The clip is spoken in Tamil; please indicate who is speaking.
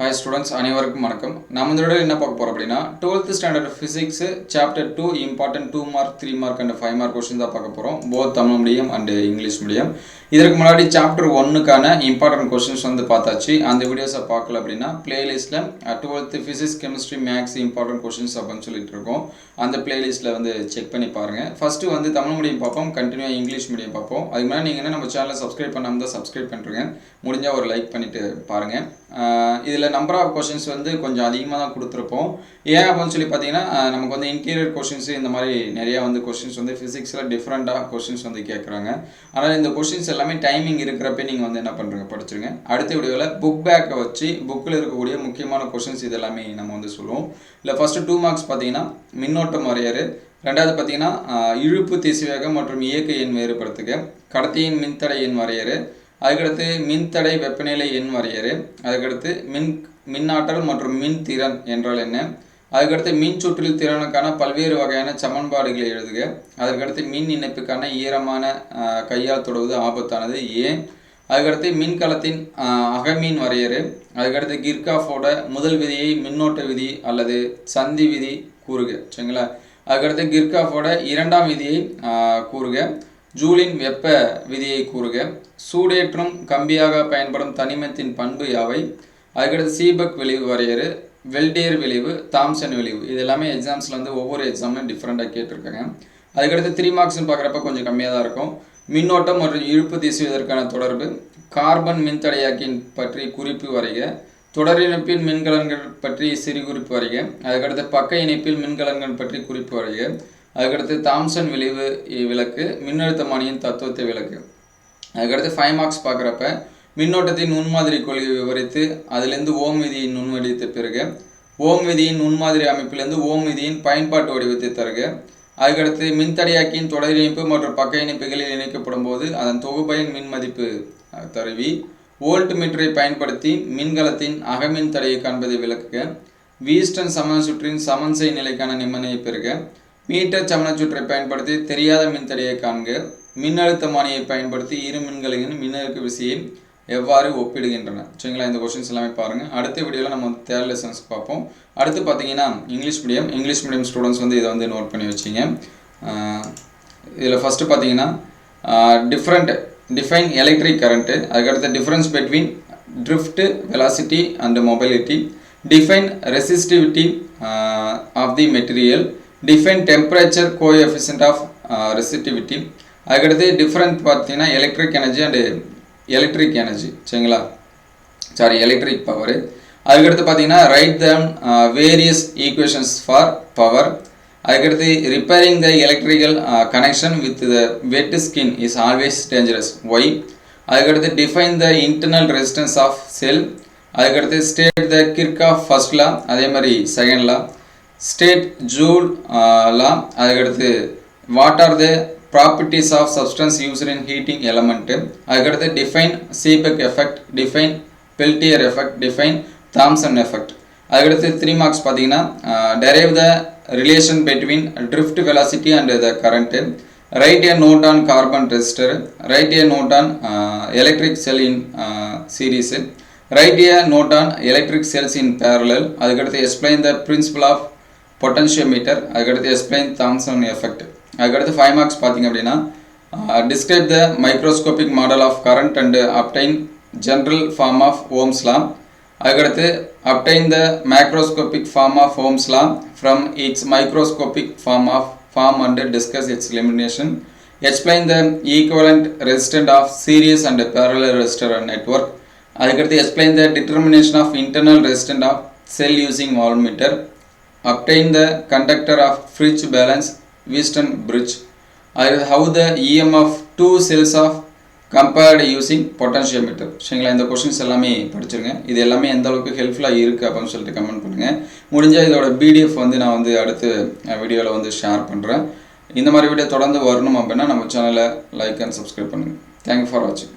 Speaker 1: Hi students, அனைவருக்கும் வணக்கம். நாம இந்த வீடியோல என்ன பார்க்க போறோம் அப்படினா 12th standard physics chapter 2 important 2 mark 3 mark and 5 mark questions தான் பார்க்க போறோம். both Tamil medium and English medium. இதற்கு முன்னாடி chapter 1க்கான important questions வந்து பார்த்தாச்சு. அந்த வீடியோஸை பார்க்கல அப்படினா பிளேலிஸ்ட்ல 12th physics chemistry maths important questions அப்படினு சொல்லிட்டு இருக்கோம். அந்த பிளேலிஸ்ட்ல வந்து செக் பண்ணி பாருங்க. ஃபர்ஸ்ட் வந்து தமிழ் மீடியம் பார்ப்போம், கண்டினியூவா இங்கிலீஷ் மீடியம் பார்ப்போம். அதுக்கு முன்னாடி நீங்க நம்ம சேனலை சப்ஸ்கிரைப் பண்ணாம தான் சப்ஸ்கிரைப் பண்ணிருங்க. முடிஞ்சா ஒரு லைக் பண்ணிட்டு பாருங்க. இதில் நம்பர் ஆஃப் கொஷின்ஸ் வந்து கொஞ்சம் அதிகமாக தான் கொடுத்துருப்போம். ஏன் அப்படின்னு சொல்லி பார்த்தீங்கன்னா நமக்கு வந்து இன்டீரியர் கொஷின்ஸு இந்த மாதிரி நிறையா வந்து கொஷின்ஸ் வந்து ஃபிசிக்ஸில் டிஃப்ரெண்ட்டாக கொஷின்ஸ் வந்து கேட்குறாங்க. ஆனால் இந்த கொஷின்ஸ் எல்லாமே டைமிங் இருக்கிறப்ப நீங்கள் வந்து என்ன பண்ணுறீங்க படிச்சுருங்க. அடுத்த வீடியோவில் புக் பேக்கை வச்சு புக்கில் இருக்கக்கூடிய முக்கியமான கொஷின்ஸ் இது எல்லாமே நம்ம வந்து சொல்லுவோம். இல்லை ஃபஸ்ட்டு 2 மார்க்ஸ் பார்த்தீங்கன்னா மின்னோட்டம் வரையறு, ரெண்டாவது பார்த்தீங்கன்னா இழுப்பு திசைவேகம் மற்றும் இயக்க எண் வேறுபடுத்துக, கடத்தியின் மின்தடை எண் வரையறு, அதுக்கடுத்து மின்தடை வெப்பநிலை எண் வரையறு, அதுக்கடுத்து மின்னாற்றல் மற்றும் மின் திறன் என்றால் என்ன, அதுக்கடுத்து மின் சுற்றில் திறனுக்கான பல்வேறு வகையான சமன்பாடுகளை எழுதுக, அதுக்கடுத்து மின் இணைப்புக்கான ஈரமான கையால் தொடுவது ஆபத்தானது ஏன், அதுக்கடுத்து மின்கலத்தின் அகமீன் வரையறு, அதுக்கடுத்து கிர்காஃபோட முதல் விதியை மின்னோட்ட விதி அல்லது சந்தி விதி கூறுக. சரிங்களா? அதுக்கடுத்து கிர்காஃபோட இரண்டாம் விதியை கூறுக, ஜூலின் வெப்ப விதியை கூறுக, சூடேற்றும் கம்பியாக பயன்படும் தனிமத்தின் பண்பு யாவை, அதுக்கடுத்து சீபக் விளைவு வரையறு, வெல்டியர் விளைவு, தாம்சன் விளைவு. இது எல்லாமே எக்ஸாம்ஸில் வந்து ஒவ்வொரு எக்ஸாம்லையும் டிஃப்ரெண்ட்டாக கேட்டிருக்காங்க. அதுக்கடுத்து 3 மார்க்ஸ்னு பார்க்குறப்ப கொஞ்சம் கம்மியாக தான் இருக்கும். மின்னோட்டம் மற்றும் இழுப்பு திசைவதற்கான தொடர்பு, கார்பன் மின்தடையாக்கின் பற்றி குறிப்பு வரைக, தொடர் இணைப்பில் மின்கலன்கள் பற்றி சிறு குறிப்பு வரைக, அதுக்கடுத்து பக்க இணைப்பில் மின்கலன்கள் பற்றி குறிப்பு வரைக, அதுக்கடுத்து தாம்சன் விளைவு விளக்கு, மின்னழுத்தமானியின் தத்துவத்தை விளக்கு. அதுக்கடுத்து 5 மார்க்ஸ் பார்க்குறப்ப மின்னோட்டத்தின் நுண்மாதிரி கொள்கை விவரித்து அதிலிருந்து ஓம் விதியின் நுண்வடிவத்தை பெறுக, ஓம் விதியின் நுண்மாதிரி அமைப்பிலிருந்து ஓம் விதியின் பயன்பாட்டு வடிவத்தை தருக, அதுக்கடுத்து மின்தடையாக்கியின் தொடர் இணைப்பு மற்றும் பக்க இணைப்புகளில் இணைக்கப்படும் போது அதன் தொகுபயன் மின் மதிப்பு தருவி, வோல்ட் மீட்டரை பயன்படுத்தி மின்கலத்தின் அகமின் தடையை காண்பதை விளக்குக, வீஸ்டன் சமண சுற்றின் சமன்சை நிலைக்கான நிபந்தனையை பெறுக, மீட்டர் சமண சுற்றை பயன்படுத்தி தெரியாத மின்தடையை காண்க, மின்னழுத்தமானியை பயன்படுத்தி இரு மின்கலங்களின் மின்னழுத்த விசையை எவ்வாறு ஒப்பிடுகின்றன. சரிங்களா? இந்த கொஸ்டின்ஸ் எல்லாமே பாருங்கள். அடுத்த வீடியோவில் நம்ம வந்து தேர்ட் லெசன்ஸ் பார்ப்போம். அடுத்து பார்த்தீங்கன்னா இங்கிலீஷ் மீடியம் ஸ்டூடெண்ட்ஸ் வந்து இதை வந்து நோட் பண்ணி வச்சிங்க. இதில் ஃபஸ்ட்டு பார்த்தீங்கன்னா டிஃபைன் எலக்ட்ரிக் கரண்ட்டு, அதுக்கடுத்து difference between drift, velocity and mobility, define resistivity of the material, define temperature coefficient of resistivity, அதுக்கடுத்து டிஃப்ரெண்ட் பார்த்தீங்கன்னா electric energy and electric energy. சரிங்களா? Electric power. அதுக்கடுத்து பார்த்தீங்கன்னா write the various equations for power, அதுக்கடுத்து repairing the electrical connection with the wet skin is always dangerous why, அதுக்கடுத்து define the internal resistance of cell, அதுக்கடுத்து state the Kirchhoff first law, அதே மாதிரி second law, state Joule law, அதுக்கடுத்து what are the properties of substance used in heating element, அதுக்கடுத்து define Seebeck effect, define Peltier effect, define Thomson effect. அதுக்கடுத்து 3 மார்க்ஸ் பார்த்தீங்கன்னா derive the relation between drift velocity and the current, write a note on carbon resistor, write a note on electric cell in series, write a note on electric cells in parallel, அதுக்கடுத்து explain the principle of potentiometer, அதுக்கடுத்து எக்ஸ்பிளைன் தாம்சன் எஃபெக்ட். அதுக்கடுத்து 5 மார்க்ஸ் பார்த்தீங்க அப்படின்னா describe the microscopic model of current and obtain general form of Ohm's law, அதுக்கடுத்து obtain the macroscopic form of Ohm's law from its microscopic form and discuss its elimination, explain the equivalent resistant of series and parallel resistor network, அதுக்கடுத்து explain the determination of internal resistant of cell using voltmeter, obtain the conductor of Fritz balance Wheatstone bridge, how the EM of two cells of compared using potentiometer. சரிங்களா? இந்த கொஸ்டின்ஸ் எல்லாமே படிச்சிருங்க. இது எல்லாமே எந்த அளவுக்கு ஹெல்ப்ஃபுல்லாக இருக்குது அப்படின்னு சொல்லிட்டு கமெண்ட் பண்ணுங்கள். முடிஞ்சால் இதோட பிடிஎஃப் வந்து நான் வந்து அடுத்த வீடியோவில் வந்து ஷேர் பண்ணுறேன். இந்த மாதிரி வீடியோ தொடர்ந்து வரணும் அப்படின்னா நம்ம சேனலை லைக் அண்ட் சப்ஸ்கிரைப் பண்ணுங்கள். தேங்க்யூ ஃபார் வாட்சிங்.